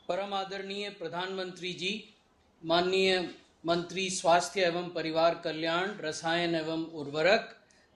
परम आदरणीय प्रधानमंत्री जी, माननीय मंत्री स्वास्थ्य एवं परिवार कल्याण, रसायन एवं उर्वरक,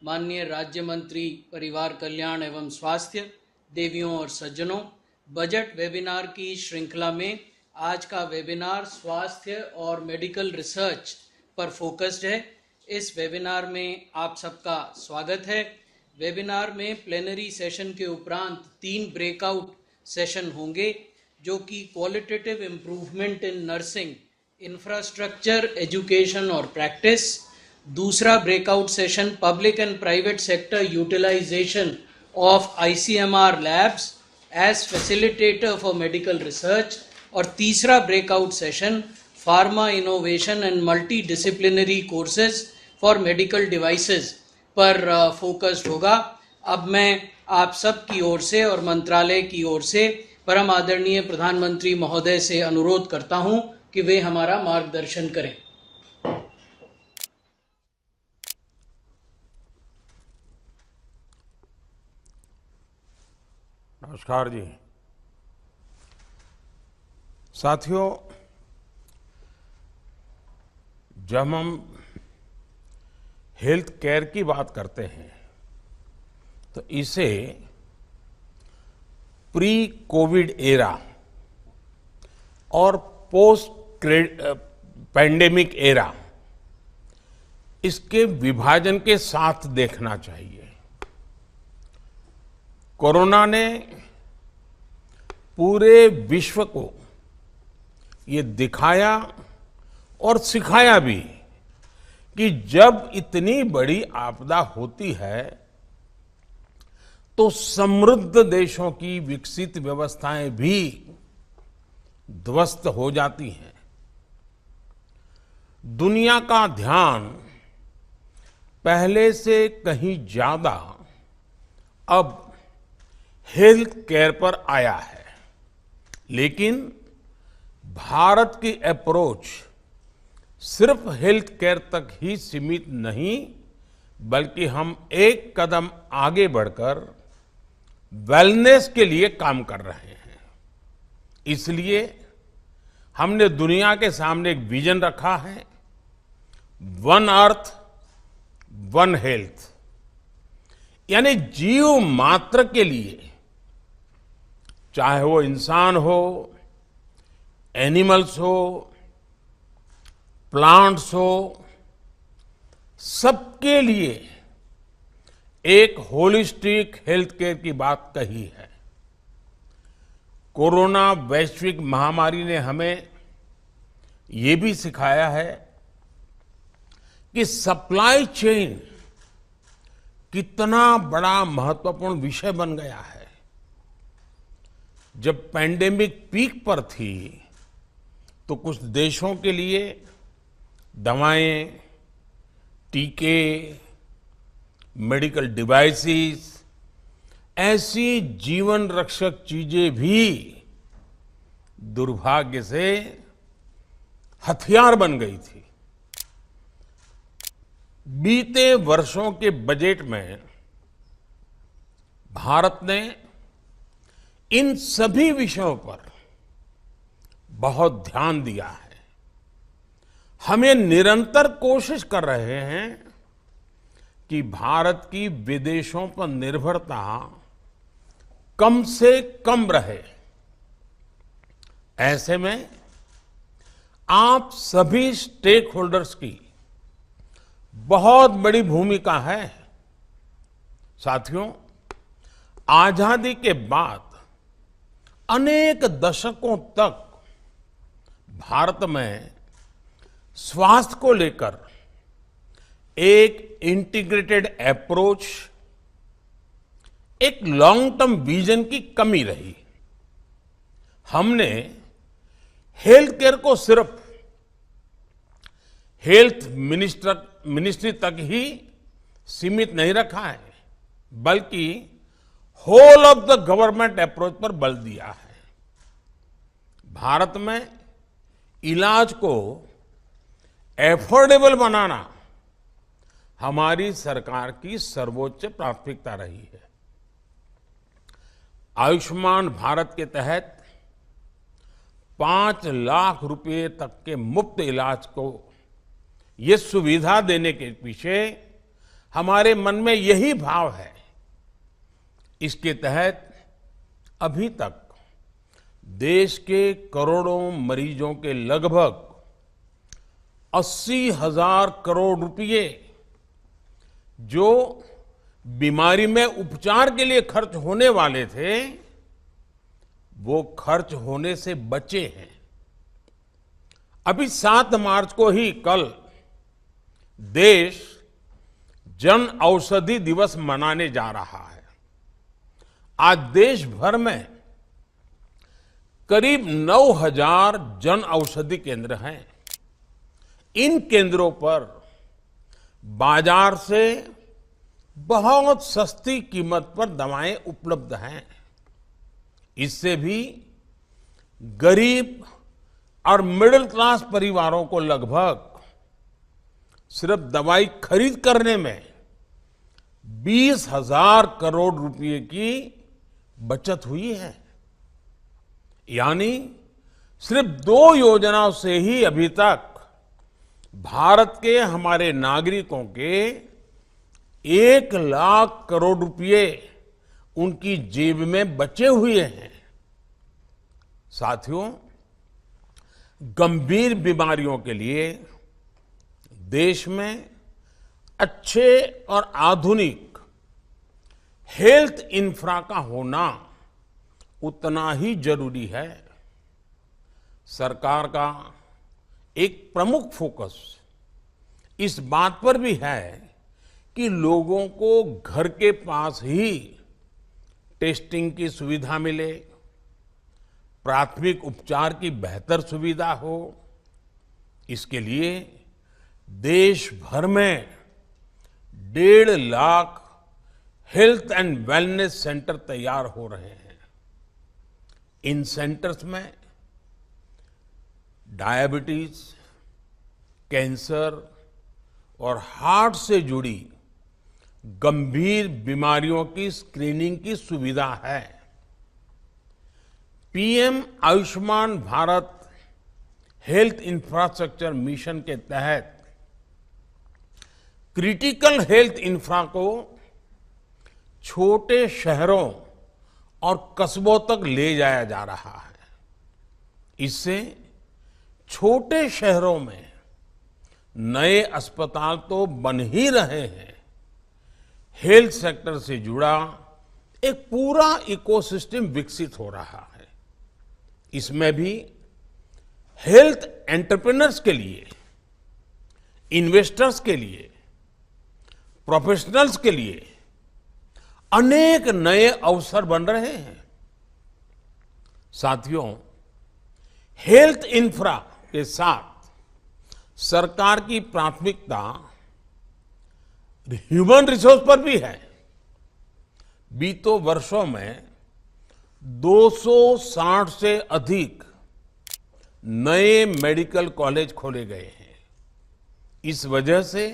माननीय राज्य मंत्री परिवार कल्याण एवं स्वास्थ्य, देवियों और सज्जनों, बजट वेबिनार की श्रृंखला में आज का वेबिनार स्वास्थ्य और मेडिकल रिसर्च पर फोकस्ड है। इस वेबिनार में आप सबका स्वागत है। वेबिनार में प्लेनरी सेशन के उपरांत 3 ब्रेकआउट सेशन होंगे, जो कि qualitative improvement in nursing infrastructure, education और प्रैक्टिस। दूसरा breakout session public and private sector utilisation of ICMR labs as facilitator for medical research. और तीसरा breakout session pharma innovation and multidisciplinary courses for medical devices पर focused होगा। अब मैं आप सब की ओर से और मंत्रालय की ओर से परम आदरणीय प्रधानमंत्री महोदय से अनुरोध करता हूं कि वे हमारा मार्गदर्शन करें। नमस्कार जी। साथियों, जब हम हेल्थ केयर की बात करते हैं तो इसे प्री कोविड एरा और पोस्ट पैंडेमिक एरा, इसके विभाजन के साथ देखना चाहिए। कोरोना ने पूरे विश्व को ये दिखाया और सिखाया भी कि जब इतनी बड़ी आपदा होती है तो समृद्ध देशों की विकसित व्यवस्थाएं भी ध्वस्त हो जाती हैं। दुनिया का ध्यान पहले से कहीं ज्यादा अब हेल्थ केयर पर आया है, लेकिन भारत की अप्रोच सिर्फ हेल्थ केयर तक ही सीमित नहीं, बल्कि हम एक कदम आगे बढ़कर वेलनेस के लिए काम कर रहे हैं। इसलिए हमने दुनिया के सामने एक विजन रखा है, वन अर्थ वन हेल्थ, यानी जीव मात्र के लिए, चाहे वो इंसान हो, एनिमल्स हो, प्लांट्स हो, सबके लिए एक होलिस्टिक हेल्थ केयर की बात कही है। कोरोना वैश्विक महामारी ने हमें ये भी सिखाया है कि सप्लाई चेन कितना बड़ा महत्वपूर्ण विषय बन गया है। जब पैंडेमिक पीक पर थी तो कुछ देशों के लिए दवाएं, टीके, मेडिकल डिवाइसेस, ऐसी जीवन रक्षक चीजें भी दुर्भाग्य से हथियार बन गई थी। बीते वर्षों के बजट में भारत ने इन सभी विषयों पर बहुत ध्यान दिया है। हमें निरंतर कोशिश कर रहे हैं कि भारत की विदेशों पर निर्भरता कम से कम रहे। ऐसे में आप सभी स्टेक होल्डर्स की बहुत बड़ी भूमिका है। साथियों, आजादी के बाद अनेक दशकों तक भारत में स्वास्थ्य को लेकर एक इंटीग्रेटेड अप्रोच, एक लॉन्ग टर्म विजन की कमी रही। हमने हेल्थ केयर को सिर्फ हेल्थ मिनिस्ट्री तक ही सीमित नहीं रखा है, बल्कि whole of the government approach पर बल दिया है। भारत में इलाज को एफोर्डेबल बनाना हमारी सरकार की सर्वोच्च प्राथमिकता रही है। आयुष्मान भारत के तहत 5 लाख रुपए तक के मुफ्त इलाज को ये सुविधा देने के पीछे हमारे मन में यही भाव है। इसके तहत अभी तक देश के करोड़ों मरीजों के लगभग 80,000 करोड़ रुपए जो बीमारी में उपचार के लिए खर्च होने वाले थे, वो खर्च होने से बचे हैं। अभी 7 मार्च को ही कल देश जन औषधि दिवस मनाने जा रहा है। आज देश भर में करीब 9,000 जन औषधि केंद्र हैं। इन केंद्रों पर बाजार से बहुत सस्ती कीमत पर दवाएं उपलब्ध हैं। इससे भी गरीब और मिडिल क्लास परिवारों को लगभग सिर्फ दवाई खरीद करने में 20,000 करोड़ रुपए की बचत हुई है। यानी सिर्फ 2 योजनाओं से ही अभी तक भारत के हमारे नागरिकों के 1 लाख करोड़ रुपए उनकी जेब में बचे हुए हैं। साथियों, गंभीर बीमारियों के लिए देश में अच्छे और आधुनिक हेल्थ इंफ्रा का होना उतना ही जरूरी है। सरकार का एक प्रमुख फोकस इस बात पर भी है कि लोगों को घर के पास ही टेस्टिंग की सुविधा मिले, प्राथमिक उपचार की बेहतर सुविधा हो। इसके लिए देश भर में 1.5 lakh health and wellness centre तैयार हो रहे हैं। इन सेंटर्स में डायबिटीज, कैंसर और हार्ट से जुड़ी गंभीर बीमारियों की स्क्रीनिंग की सुविधा है। PM Ayushman Bharat health infrastructure mission के तहत क्रिटिकल हेल्थ इंफ्रा को छोटे शहरों और कस्बों तक ले जाया जा रहा है। इससे छोटे शहरों में नए अस्पताल तो बन ही रहे हैं, हेल्थ सेक्टर से जुड़ा एक पूरा इकोसिस्टम विकसित हो रहा है। इसमें भी हेल्थ एंटरप्रेन्योर्स के लिए, इन्वेस्टर्स के लिए, प्रोफेशनल्स के लिए अनेक नए अवसर बन रहे हैं। साथियों, हेल्थ इंफ्रा के साथ सरकार की प्राथमिकता ह्यूमन रिसोर्स पर भी है। बीते वर्षों में 260 से अधिक नए मेडिकल कॉलेज खोले गए हैं। इस वजह से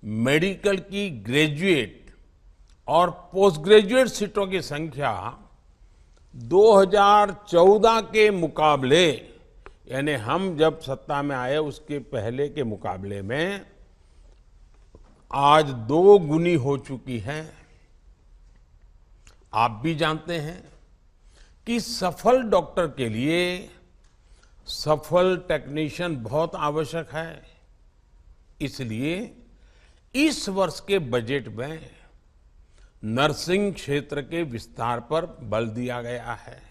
मेडिकल की ग्रेजुएट और पोस्ट ग्रेजुएट सीटों की संख्या 2014 के मुकाबले, यानी हम जब सत्ता में आए उसके पहले के मुकाबले में आज 2 गुनी हो चुकी है। आप भी जानते हैं कि सफल डॉक्टर के लिए सफल टेक्नीशियन बहुत आवश्यक है। इसलिए इस वर्ष के बजट में नर्सिंग क्षेत्र के विस्तार पर बल दिया गया है।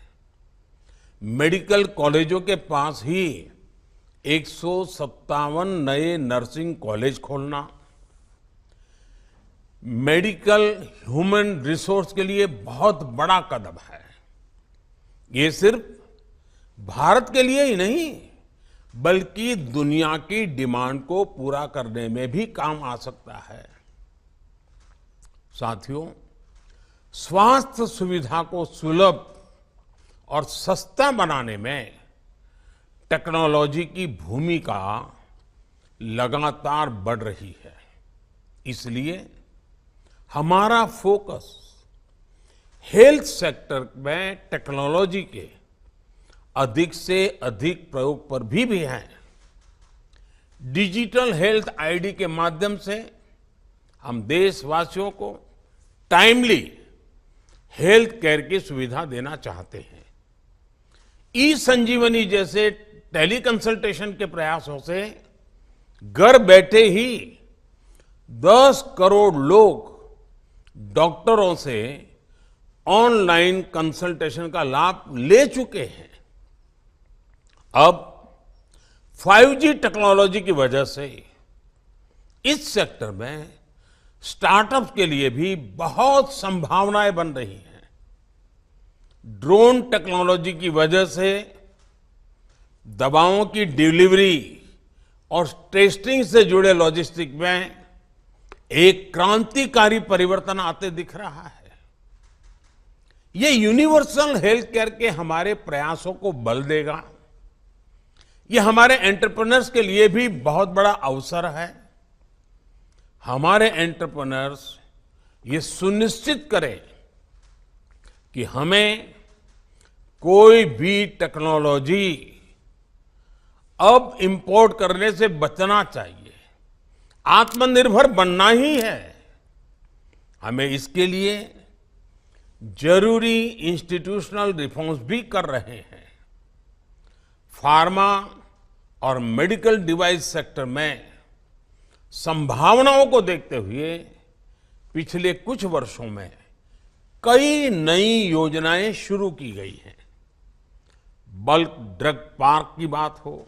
मेडिकल कॉलेजों के पास ही 157 नए नर्सिंग कॉलेज खोलना मेडिकल ह्यूमन रिसोर्स के लिए बहुत बड़ा कदम है। ये सिर्फ भारत के लिए ही नहीं, बल्कि दुनिया की डिमांड को पूरा करने में भी काम आ सकता है। साथियों, स्वास्थ्य सुविधा को सुलभ और सस्ता बनाने में टेक्नोलॉजी की भूमिका लगातार बढ़ रही है। इसलिए हमारा फोकस हेल्थ सेक्टर में टेक्नोलॉजी के अधिक से अधिक प्रयोग पर भी हैं। डिजिटल हेल्थ आईडी के माध्यम से हम देशवासियों को टाइमली हेल्थ केयर की सुविधा देना चाहते हैं। ई संजीवनी जैसे टेली कंसल्टेशन के प्रयासों से घर बैठे ही 10 करोड़ लोग डॉक्टरों से ऑनलाइन कंसल्टेशन का लाभ ले चुके हैं। अब 5G टेक्नोलॉजी की वजह से इस सेक्टर में स्टार्टअप्स के लिए भी बहुत संभावनाएं बन रही हैं। ड्रोन टेक्नोलॉजी की वजह से दवाओं की डिलीवरी और टेस्टिंग से जुड़े लॉजिस्टिक में एक क्रांतिकारी परिवर्तन आते दिख रहा है। ये यूनिवर्सल हेल्थ केयर के हमारे प्रयासों को बल देगा। ये हमारे एंटरप्रेन्योर्स के लिए भी बहुत बड़ा अवसर है। हमारे एंटरप्रेन्योर्स ये सुनिश्चित करें कि हमें कोई भी टेक्नोलॉजी अब इंपोर्ट करने से बचना चाहिए। आत्मनिर्भर बनना ही है। हमें इसके लिए जरूरी इंस्टीट्यूशनल रिफॉर्म्स भी कर रहे हैं। फार्मा और मेडिकल डिवाइस सेक्टर में संभावनाओं को देखते हुए पिछले कुछ वर्षों में कई नई योजनाएं शुरू की गई हैं। बल्क ड्रग पार्क की बात हो,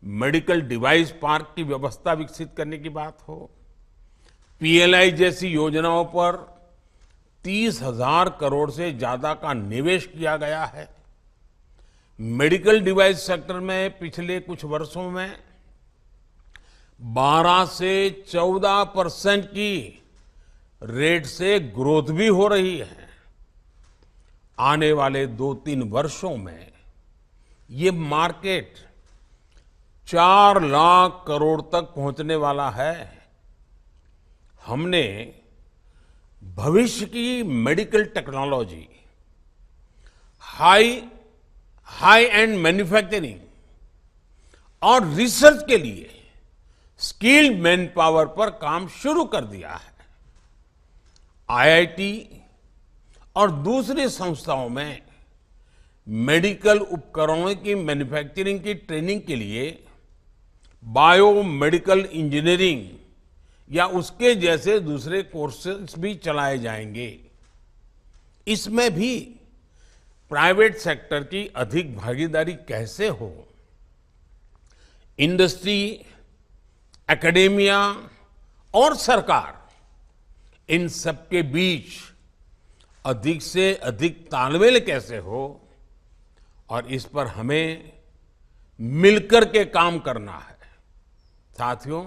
मेडिकल डिवाइस पार्क की व्यवस्था विकसित करने की बात हो, पीएलआई जैसी योजनाओं पर 30,000 करोड़ से ज्यादा का निवेश किया गया है। मेडिकल डिवाइस सेक्टर में पिछले कुछ वर्षों में 12 से 14% की रेट से ग्रोथ भी हो रही है। आने वाले 2-3 वर्षों में ये मार्केट 4 लाख करोड़ तक पहुंचने वाला है। हमने भविष्य की medical technology, high and manufacturing और रिसर्च के लिए स्किल्ड मैन पावर पर काम शुरू कर दिया है। आईआईटी और दूसरी संस्थाओं में मेडिकल उपकरणों की मैन्युफैक्चरिंग की ट्रेनिंग के लिए बायोमेडिकल इंजीनियरिंग या उसके जैसे दूसरे कोर्सेज भी चलाए जाएंगे। इसमें भी प्राइवेट सेक्टर की अधिक भागीदारी कैसे हो? इंडस्ट्री, एकेडेमिया और सरकार, इन सबके बीच अधिक से अधिक तालमेल कैसे हो, और इस पर हमें मिलकर के काम करना है। साथियों,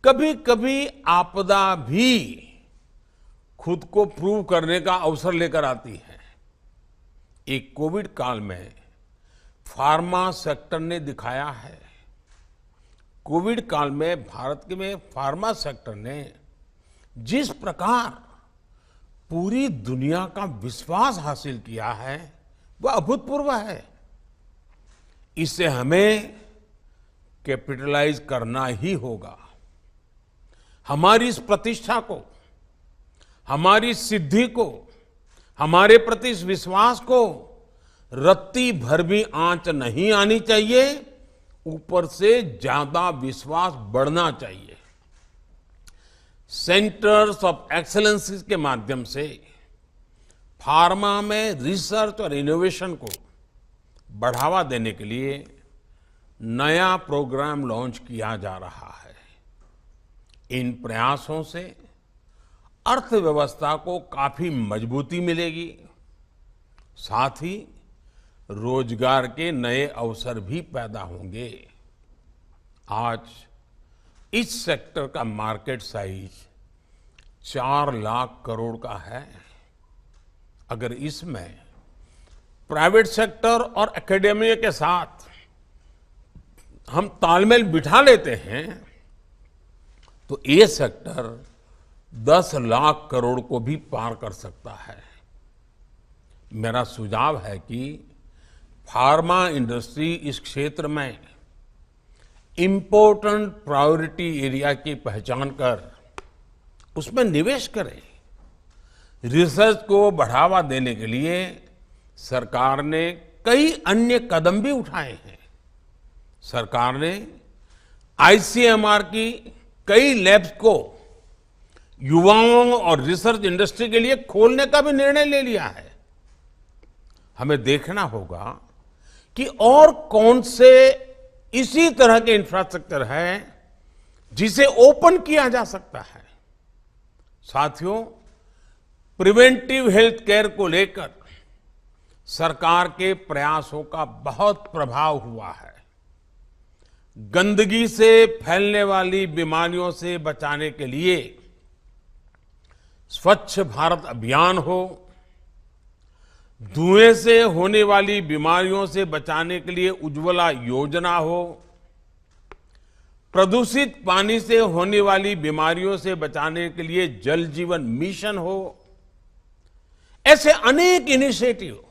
कभी कभी आपदा भी खुद को प्रूव करने का अवसर लेकर आती है। एक कोविड काल में फार्मा सेक्टर ने दिखाया है। कोविड काल में भारत में फार्मा सेक्टर ने जिस प्रकार पूरी दुनिया का विश्वास हासिल किया है, वह अभूतपूर्व है। इसे हमें कैपिटलाइज करना ही होगा। हमारी इस प्रतिष्ठा को, हमारी सिद्धि को, हमारे प्रति इस विश्वास को रत्ती भर भी आंच नहीं आनी चाहिए, ऊपर से ज्यादा विश्वास बढ़ना चाहिए। सेंटर्स ऑफ एक्सीलेंस के माध्यम से फार्मा में रिसर्च और इनोवेशन को बढ़ावा देने के लिए नया प्रोग्राम लॉन्च किया जा रहा है। इन प्रयासों से अर्थव्यवस्था को काफी मजबूती मिलेगी, साथ ही रोजगार के नए अवसर भी पैदा होंगे। आज इस सेक्टर का मार्केट साइज 4 लाख करोड़ का है। अगर इसमें प्राइवेट सेक्टर और एकेडेमिया के साथ हम तालमेल बिठा लेते हैं तो ये सेक्टर 10 लाख करोड़ को भी पार कर सकता है। मेरा सुझाव है कि फार्मा इंडस्ट्री इस क्षेत्र में इम्पोर्टेंट प्रायोरिटी एरिया की पहचान कर उसमें निवेश करें। रिसर्च को बढ़ावा देने के लिए सरकार ने कई अन्य कदम भी उठाए हैं। सरकार ने आईसीएमआर की कई लैब्स को युवाओं और रिसर्च इंडस्ट्री के लिए खोलने का भी निर्णय ले लिया है। हमें देखना होगा कि और कौन से इसी तरह के इंफ्रास्ट्रक्चर है जिसे ओपन किया जा सकता है। साथियों, प्रिवेंटिव हेल्थ केयर को लेकर सरकार के प्रयासों का बहुत प्रभाव हुआ है। गंदगी से फैलने वाली बीमारियों से बचाने के लिए स्वच्छ भारत अभियान हो, धुएं से होने वाली बीमारियों से बचाने के लिए उज्ज्वला योजना हो, प्रदूषित पानी से होने वाली बीमारियों से बचाने के लिए जल जीवन मिशन हो, ऐसे अनेक इनिशिएटिव,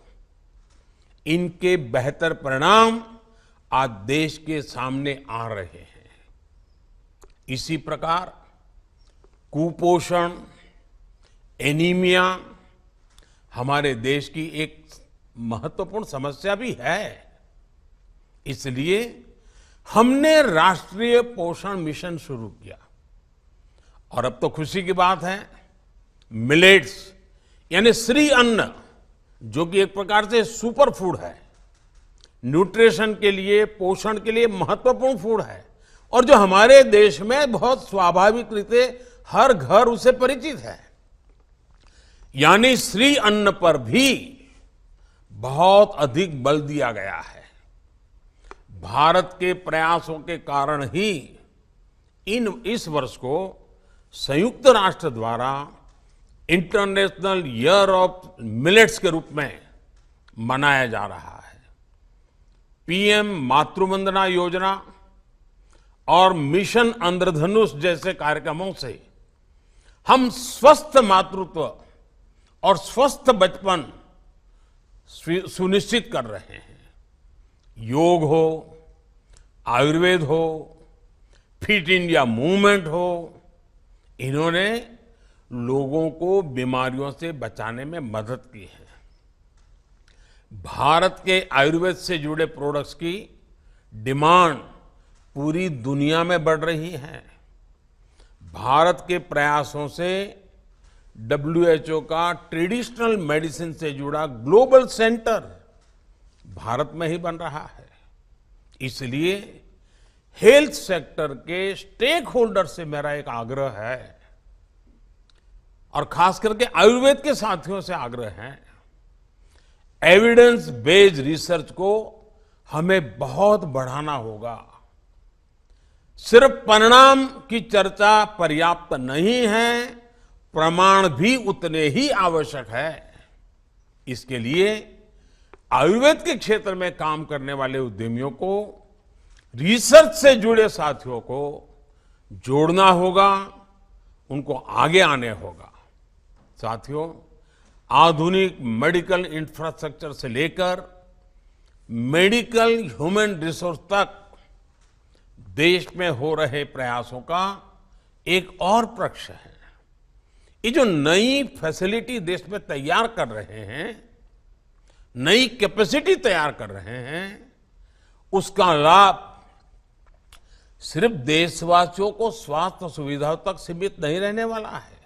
इनके बेहतर परिणाम आज देश के सामने आ रहे हैं। इसी प्रकार कुपोषण, एनीमिया हमारे देश की एक महत्वपूर्ण समस्या भी है। इसलिए हमने राष्ट्रीय पोषण मिशन शुरू किया और अब तो खुशी की बात है, मिलेट्स यानी श्री अन्न, जो कि एक प्रकार से सुपर फूड है, न्यूट्रिशन के लिए, पोषण के लिए महत्वपूर्ण फूड है और जो हमारे देश में बहुत स्वाभाविक रीते हर घर उसे परिचित है। यानी श्री अन्न पर भी बहुत अधिक बल दिया गया है। भारत के प्रयासों के कारण ही इस वर्ष को संयुक्त राष्ट्र द्वारा इंटरनेशनल ईयर ऑफ मिलेट्स के रूप में मनाया जा रहा है। पीएम मातृवंदना योजना और मिशन इंद्रधनुष जैसे कार्यक्रमों से हम स्वस्थ मातृत्व और स्वस्थ बचपन सुनिश्चित कर रहे हैं। योग हो, आयुर्वेद हो, फिट इंडिया मूवमेंट हो, इन्होंने लोगों को बीमारियों से बचाने में मदद की है। भारत के आयुर्वेद से जुड़े प्रोडक्ट्स की डिमांड पूरी दुनिया में बढ़ रही है। भारत के प्रयासों से WHO का ट्रेडिशनल मेडिसिन से जुड़ा ग्लोबल सेंटर भारत में ही बन रहा है। इसलिए हेल्थ सेक्टर के स्टेक होल्डर से मेरा एक आग्रह है और खास करके आयुर्वेद के साथियों से आग्रह है, एविडेंस बेस्ड रिसर्च को हमें बहुत बढ़ाना होगा। सिर्फ परिणाम की चर्चा पर्याप्त नहीं है, प्रमाण भी उतने ही आवश्यक है। इसके लिए आयुर्वेद के क्षेत्र में काम करने वाले उद्यमियों को, रिसर्च से जुड़े साथियों को जोड़ना होगा, उनको आगे आने होगा। साथियों, आधुनिक मेडिकल इंफ्रास्ट्रक्चर से लेकर मेडिकल ह्यूमन रिसोर्स तक देश में हो रहे प्रयासों का एक और पक्ष है। ये जो नई फैसिलिटी देश में तैयार कर रहे हैं, नई कैपेसिटी तैयार कर रहे हैं, उसका लाभ सिर्फ देशवासियों को स्वास्थ्य सुविधाओं तक सीमित नहीं रहने वाला है।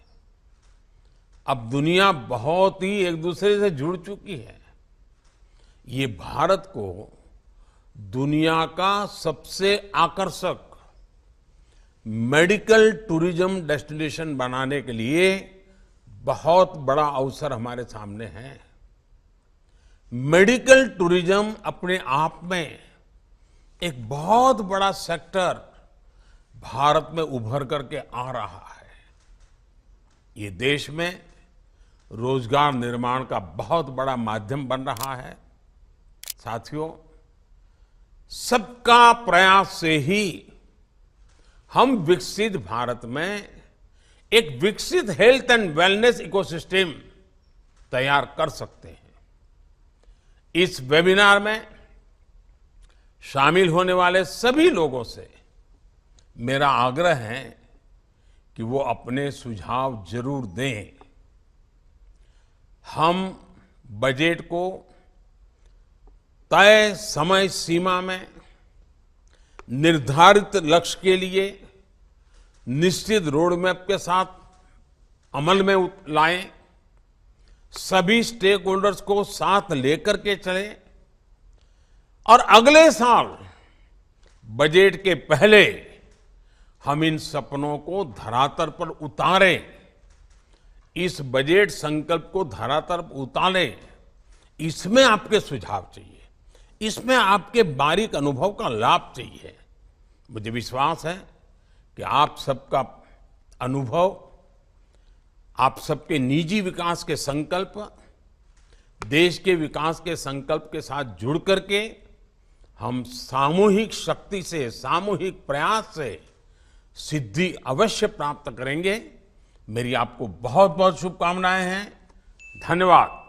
अब दुनिया बहुत ही एक दूसरे से जुड़ चुकी है। ये भारत को दुनिया का सबसे आकर्षक मेडिकल टूरिज्म डेस्टिनेशन बनाने के लिए बहुत बड़ा अवसर हमारे सामने है। मेडिकल टूरिज्म अपने आप में एक बहुत बड़ा सेक्टर भारत में उभर करके आ रहा है। ये देश में रोजगार निर्माण का बहुत बड़ा माध्यम बन रहा है। साथियों, सबका प्रयास से ही हम विकसित भारत में एक विकसित हेल्थ एंड वेलनेस इकोसिस्टम तैयार कर सकते हैं। इस वेबिनार में शामिल होने वाले सभी लोगों से मेरा आग्रह है कि वो अपने सुझाव जरूर दें। हम बजट को तय समय सीमा में निर्धारित लक्ष्य के लिए निश्चित रोडमैप के साथ अमल में लाएं, सभी स्टेक होल्डर्स को साथ लेकर के चलें और अगले साल बजट के पहले हम इन सपनों को धरातल पर उतारें। इस बजट संकल्प को धरातल पर उतारें, इसमें आपके सुझाव चाहिए, इसमें आपके बारीक अनुभव का लाभ चाहिए। मुझे विश्वास है कि आप सबका अनुभव, आप सबके निजी विकास के संकल्प, देश के विकास के संकल्प के साथ जुड़ करके हम सामूहिक शक्ति से, सामूहिक प्रयास से सिद्धि अवश्य प्राप्त करेंगे। मेरी आपको बहुत बहुत शुभकामनाएं हैं। धन्यवाद।